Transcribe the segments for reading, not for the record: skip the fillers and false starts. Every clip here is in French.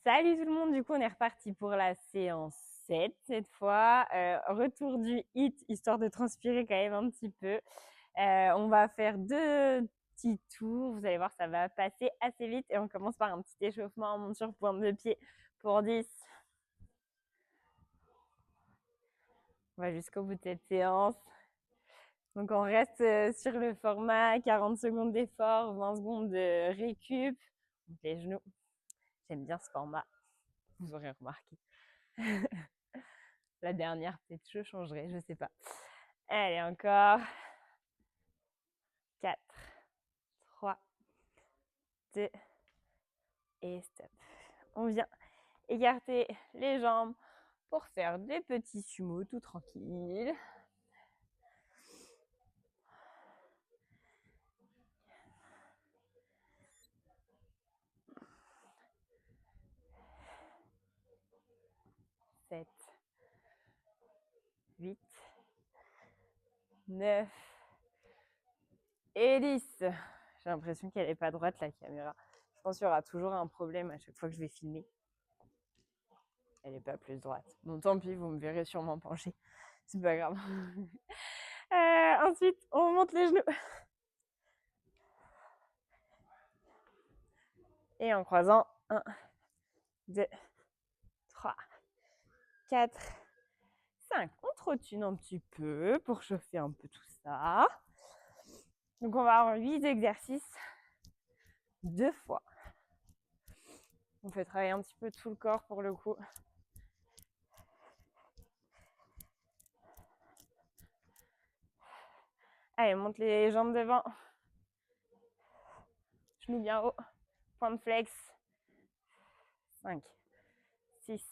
Salut tout le monde, du coup on est reparti pour la séance 7 cette fois. Retour du HIIT, histoire de transpirer quand même un petit peu. On va faire 2 petits tours, vous allez voir ça va passer assez vite et on commence par un petit échauffement, on monte sur pointe de pied pour 10. On va jusqu'au bout de cette séance. Donc on reste sur le format 40 secondes d'effort, 20 secondes de récup. Donc les genoux, j'aime bien ce format, vous aurez remarqué. La dernière, peut-être je changerai, je sais pas. Allez, encore. 4, 3, 2 et stop. On vient écarter les jambes pour faire des petits sumo tout tranquille. Sept, 8, 9 et 10. J'ai l'impression qu'elle n'est pas droite la caméra. Je pense qu'il y aura toujours un problème à chaque fois que je vais filmer. Elle n'est pas plus droite. Bon, tant pis, vous me verrez sûrement pencher. C'est pas grave. Ensuite, on monte les genoux. Et en croisant, 1, 2, 3, 4, 5. On trottine un petit peu pour chauffer un peu tout ça. Donc, on va avoir 8 exercices 2 fois. On fait travailler un petit peu tout le corps pour le coup. Allez, on monte les jambes devant. Genoux bien haut. Point de flex. 5, 6,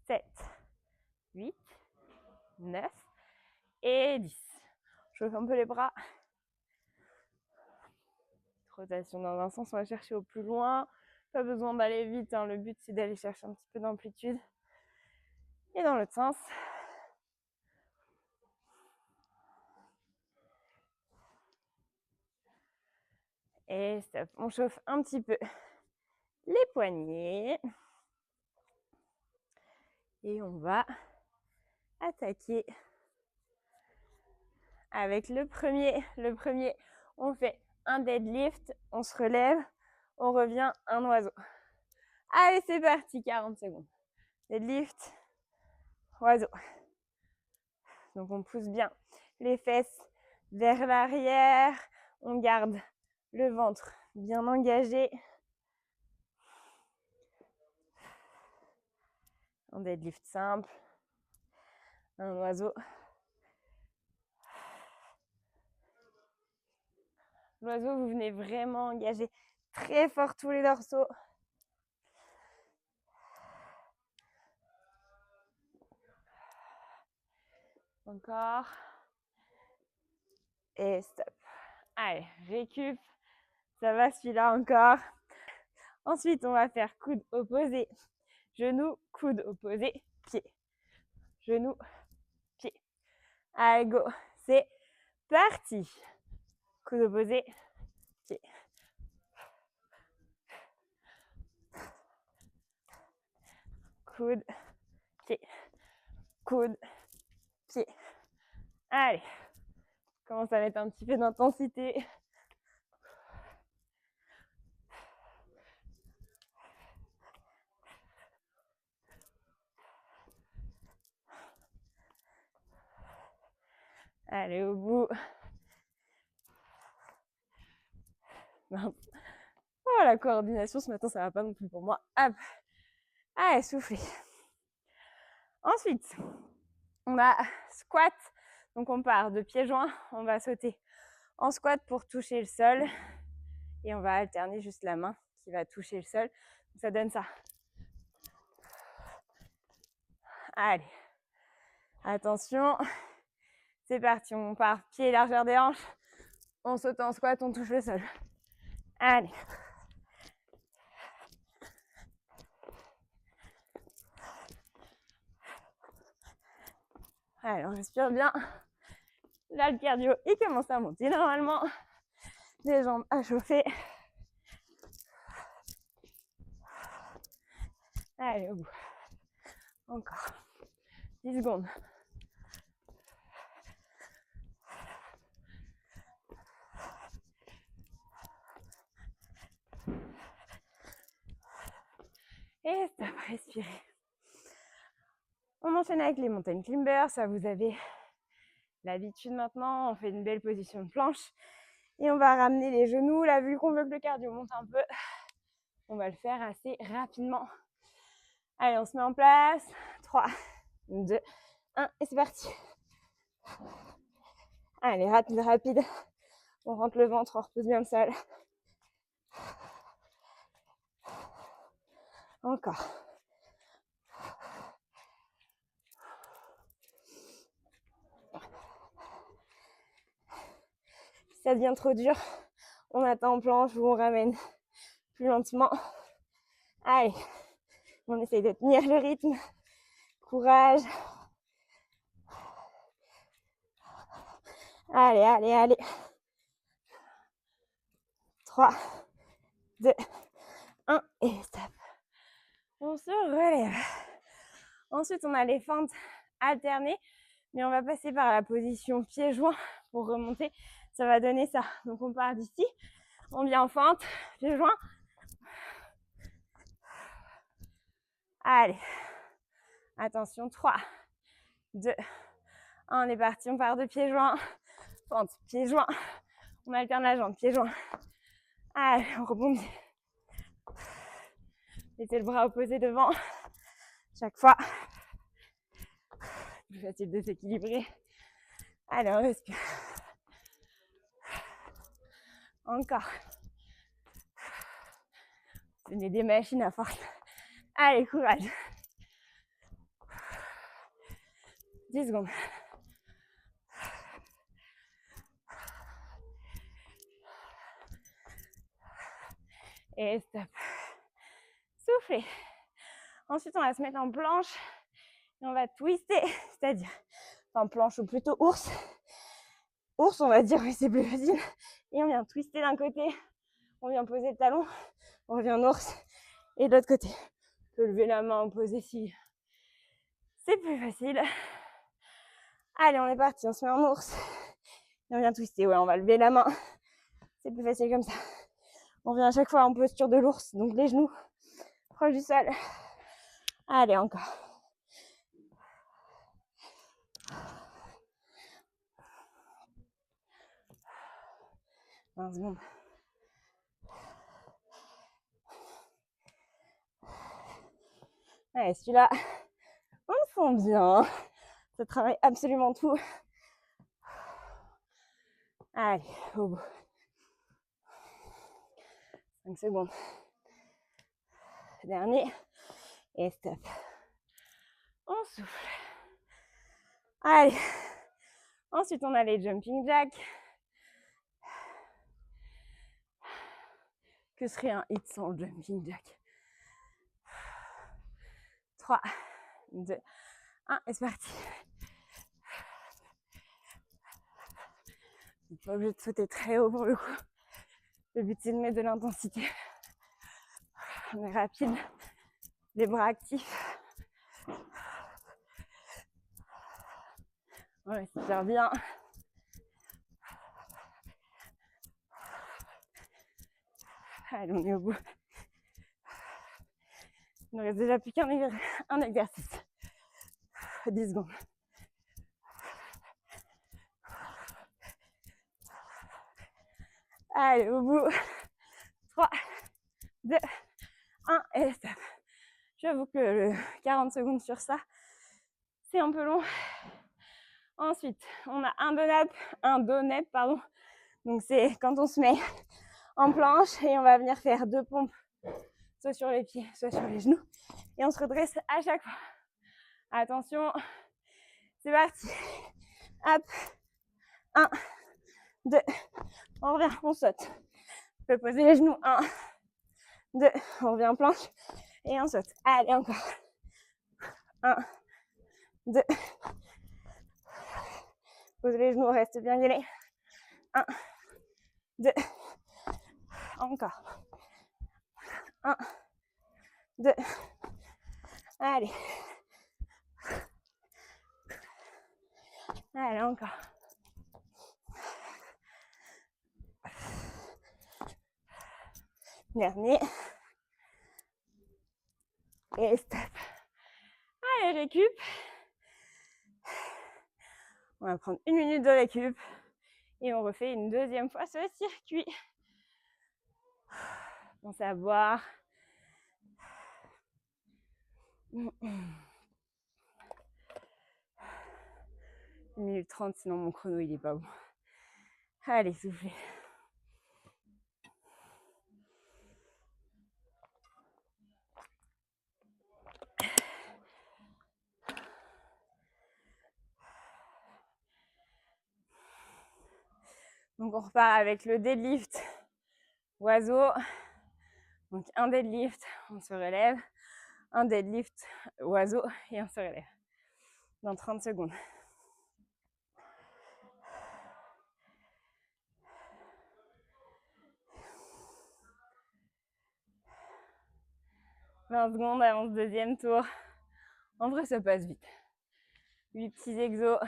7, 8, 9 et 10. Chauffe un peu les bras. Rotation dans un sens, on va chercher au plus loin. Pas besoin d'aller vite, hein. Le but c'est d'aller chercher un petit peu d'amplitude. Et dans l'autre sens. Et stop, on chauffe un petit peu les poignets. Et on va attaquer avec le premier. Le premier, on fait un deadlift, on se relève, on revient un oiseau. Allez, c'est parti, 40 secondes. Deadlift, oiseau. Donc on pousse bien les fesses vers l'arrière, on garde le ventre bien engagé. Un deadlift simple, un oiseau. L'oiseau, vous venez vraiment engager très fort tous les dorsaux. Encore. Et stop. Allez, récup. Ça va celui-là encore. Ensuite, on va faire coude opposé. Genou, coude opposé, pied. Genou, pied. Allez, go. C'est parti. Coude opposé, pied. Coude, pied. Coude, pied. Allez. Commence à mettre un petit peu d'intensité. Allez, au bout. Oh, la coordination ce matin, ça va pas non plus pour moi. Hop. Allez, soufflez. Ensuite, on a squat. Donc, on part de pieds joints. On va sauter en squat pour toucher le sol. Et on va alterner juste la main qui va toucher le sol. Ça donne ça. Allez. Attention. C'est parti. On part pied largeur des hanches. On saute en squat, on touche le sol. Allez. Allez, on respire bien. Là, le cardio, il commence à monter normalement. Les jambes à chauffer. Allez, au bout. Encore. 10 secondes. Et stop, respirez. On enchaîne avec les mountain climbers. Ça, vous avez l'habitude maintenant. On fait une belle position de planche. Et on va ramener les genoux. Là, vu qu'on veut que le cardio monte un peu, on va le faire assez rapidement. Allez, on se met en place. 3, 2, 1, et c'est parti. Allez, rapide, rapide. On rentre le ventre, on repose bien le sol. Encore. Si ça devient trop dur, on attend en planche ou on ramène plus lentement. Allez, on essaye de tenir le rythme. Courage. Allez, allez, allez. 3, 2, 1 et stop. On se relève. Ensuite, on a les fentes alternées, mais on va passer par la position pieds joints pour remonter. Ça va donner ça. Donc, on part d'ici. On vient en fente, pieds joints. Allez. Attention, 3, 2, 1. On est parti. On part de pieds joints. Fente, pieds joints. On alterne la jambe, pieds joints. Allez, on rebondit. Mettez le bras opposé devant. Chaque fois. Plus facile de s'équilibrer. Allez, on respire. Encore. Tenez des machines à force. Allez, courage. 10 secondes. Et stop. Soufflez. Ensuite, on va se mettre en planche et on va twister, c'est-à-dire en planche ou plutôt ours. Ours, on va dire, oui, c'est plus facile. Et on vient twister d'un côté, on vient poser le talon, on revient en ours. Et de l'autre côté, on peut lever la main opposée si c'est plus facile. Allez, on est parti, on se met en ours. Et on vient twister, ouais, on va lever la main. C'est plus facile comme ça. On vient à chaque fois en posture de l'ours, donc les genoux proches du sol. Allez, encore. Secondes. Allez, celui-là, on le sent bien. Ça travaille absolument tout. Allez, au bout. 5 secondes. Dernier. Et stop. On souffle. Allez. Ensuite, on a les jumping jacks. Que serait un hit sans le jumping jack? 3, 2, 1, et c'est parti. Vous n'êtes pas obligé de sauter très haut pour le coup. Le but, c'est de mettre de l'intensité. On est rapide. Les bras actifs. On respire bien. Allez, on est au bout. Il ne reste déjà plus qu'un exercice. 10 secondes. Allez, au bout. 3, 2, 1, et stop. J'avoue que le 40 secondes sur ça, c'est un peu long. Ensuite, on a un donep, pardon. Donc, c'est quand on se met en planche et on va venir faire 2 pompes, soit sur les pieds, soit sur les genoux. Et on se redresse à chaque fois. Attention, c'est parti. Hop, 1, 2, on revient, on saute. On peut poser les genoux, 1, 2, on revient en planche et on saute. Allez, encore. 1, 2, pose les genoux, reste bien gainés. 1, 2, encore. 1, 2, Allez. Allez, encore. Dernier. Et stop. Allez, récup. On va prendre 1 minute de récup. Et on refait une deuxième fois ce circuit. Pensez à boire. 1 minute 30, sinon mon chrono il est pas bon. Allez, soufflez. Donc on repart avec le deadlift oiseau. Donc un deadlift, on se relève. Un deadlift oiseau et on se relève. Dans 30 secondes. « 20 secondes avant ce deuxième tour. En vrai, ça passe vite. 8 petits exos.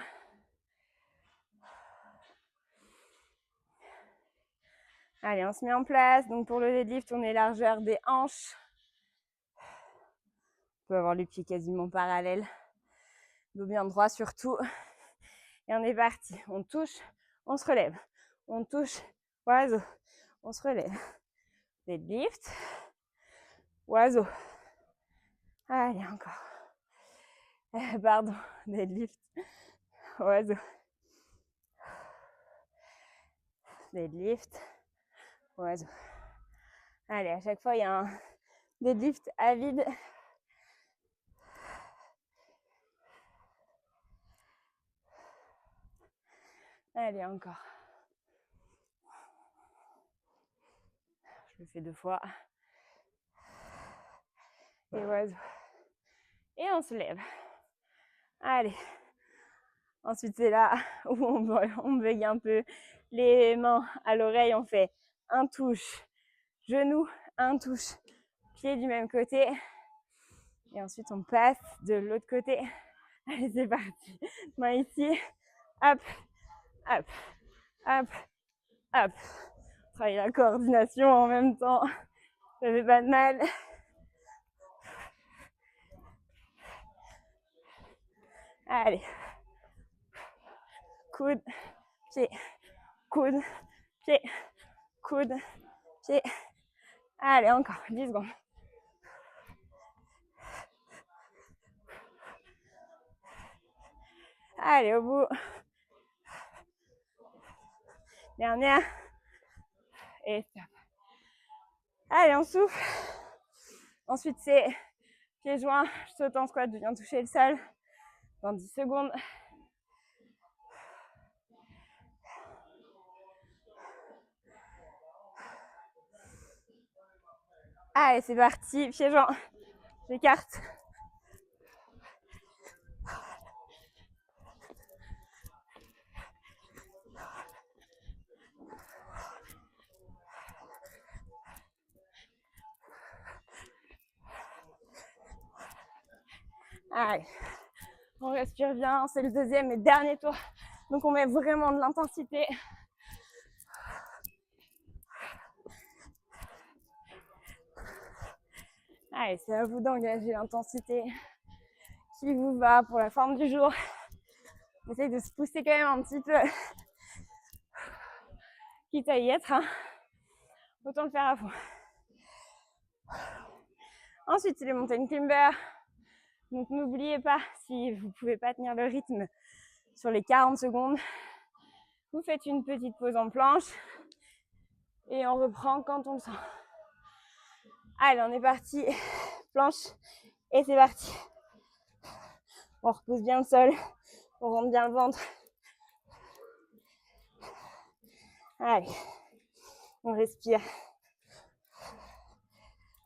Allez, on se met en place. Donc pour le deadlift, on est largeur des hanches. On peut avoir les pieds quasiment parallèles. Dos bien droit surtout. Et on est parti. On touche, on se relève. On touche, oiseau. On se relève. Deadlift, oiseau. Allez, encore. Pardon, deadlift, oiseau. Deadlift, oiseau. Allez, à chaque fois, il y a un deadlift à vide. Allez, encore. Je le fais 2 fois. Et oiseau. Et on se lève. Allez. Ensuite, c'est là où on beugle un peu. Les mains à l'oreille, on fait un touche genou, un touche pied du même côté. Et ensuite, on passe de l'autre côté. Allez, c'est parti. Main ici. Hop, hop, hop, hop. Travailler la coordination en même temps. Ça fait pas de mal. Allez. Coude, pied, coude, pied, coude, pied. Allez, encore 10 secondes. Allez, au bout. Dernière. Et stop. Allez, on souffle. Ensuite, c'est pieds joints. Je saute en squat, je viens toucher le sol. Dans 10 secondes. Allez, c'est parti. Pieds joints. J'écarte. Allez, on respire bien, c'est le deuxième et dernier tour. Donc on met vraiment de l'intensité. Allez, c'est à vous d'engager l'intensité qui vous va pour la forme du jour. Essayez de se pousser quand même un petit peu. Quitte à y être, hein. Autant le faire à fond. Ensuite, c'est les mountain climbers. Donc n'oubliez pas, si vous ne pouvez pas tenir le rythme sur les 40 secondes, vous faites une petite pause en planche et on reprend quand on le sent. Allez, on est parti. Planche et c'est parti. On repousse bien le sol, on rentre bien le ventre. Allez, on respire.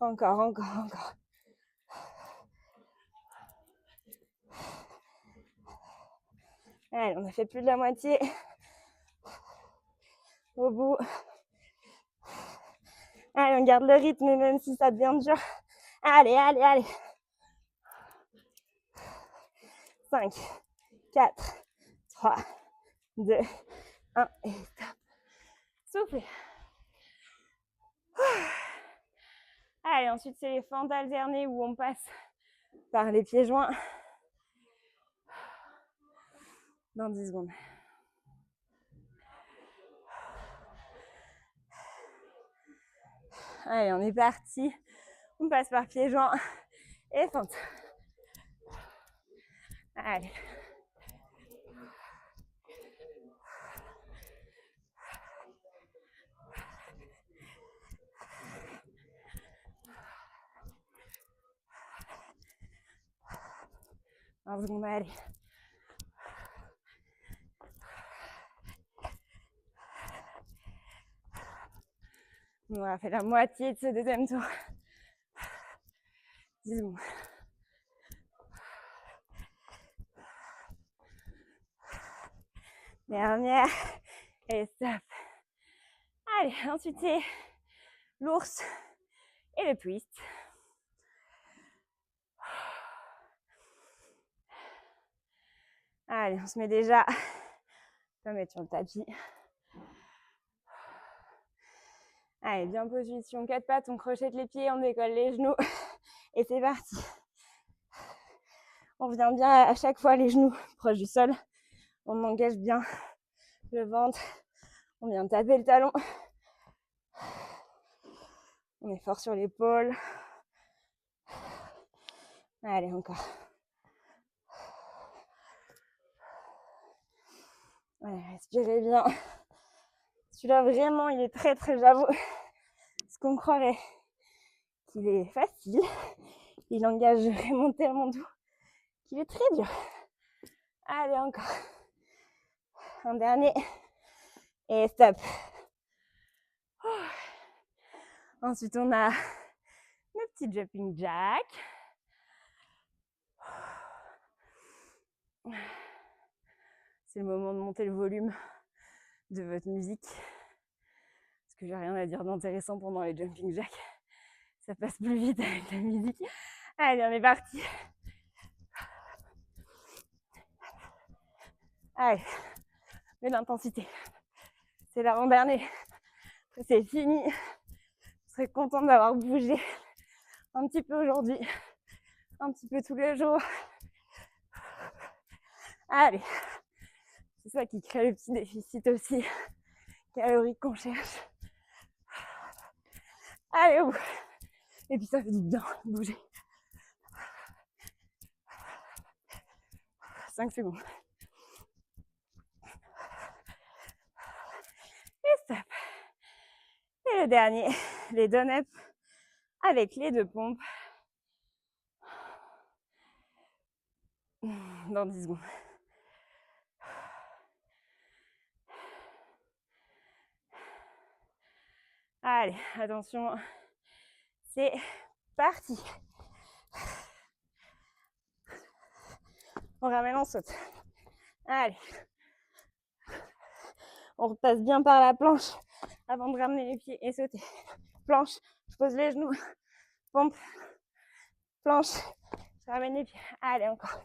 Encore, encore, encore. Allez, on a fait plus de la moitié. Au bout. Allez, on garde le rythme même si ça devient dur. Allez, allez, allez. 5, 4, 3, 2, 1 et stop. Soufflez. Allez, ensuite c'est les fentes alternées où on passe par les pieds joints dans 10 secondes. Allez, on est parti. On passe par pieds joints et fente. Allez. Un seconde, allez. On a fait la moitié de ce deuxième tour. 10 secondes. Dernière. Et stop. Allez, ensuite c'est l'ours et le twist. Allez, on se met déjà. On va mettre sur le tapis. Allez, bien position, 4 pattes, on crochette les pieds, on décolle les genoux. Et c'est parti. On revient bien à chaque fois les genoux proches du sol. On engage bien le ventre. On vient taper le talon. On est fort sur l'épaule. Allez, encore. Allez, respirez bien. Celui-là, vraiment, il est très, j'avoue, ce qu'on croirait qu'il est facile. Il engage vraiment tellement doux qu'il est très dur. Allez, encore. Un dernier. Et stop. Ensuite, on a le petit jumping jack. C'est le moment de monter le volume de votre musique. Parce que j'ai rien à dire d'intéressant pendant les jumping jacks. Ça passe plus vite avec la musique. Allez, on est parti. Allez, mais l'intensité. C'est l'avant-dernier. Après, c'est fini. Je serais contente d'avoir bougé un petit peu aujourd'hui. Un petit peu tous les jours. Allez. C'est ça qui crée le petit déficit aussi calorique qu'on cherche. Allez, au bout. Et puis ça fait du bien de bouger. 5 secondes. Et stop. Et le dernier, les donuts avec les 2 pompes. Dans 10 secondes. Allez, attention. C'est parti. On ramène, on saute. Allez. On repasse bien par la planche avant de ramener les pieds et sauter. Planche, je pose les genoux. Pompe. Planche, je ramène les pieds. Allez, encore.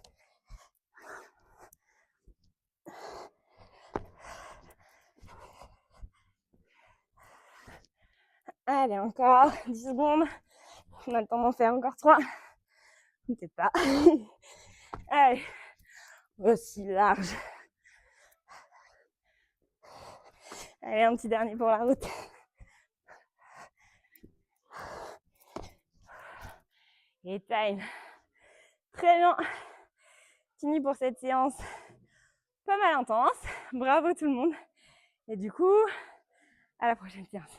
Allez, encore 10 secondes. On a le temps d'en faire encore 3. Peut-être pas. Allez, aussi large. Allez, un petit dernier pour la route. Et time. Très bien. Fini pour cette séance pas mal intense. Bravo tout le monde. Et du coup, à la prochaine séance.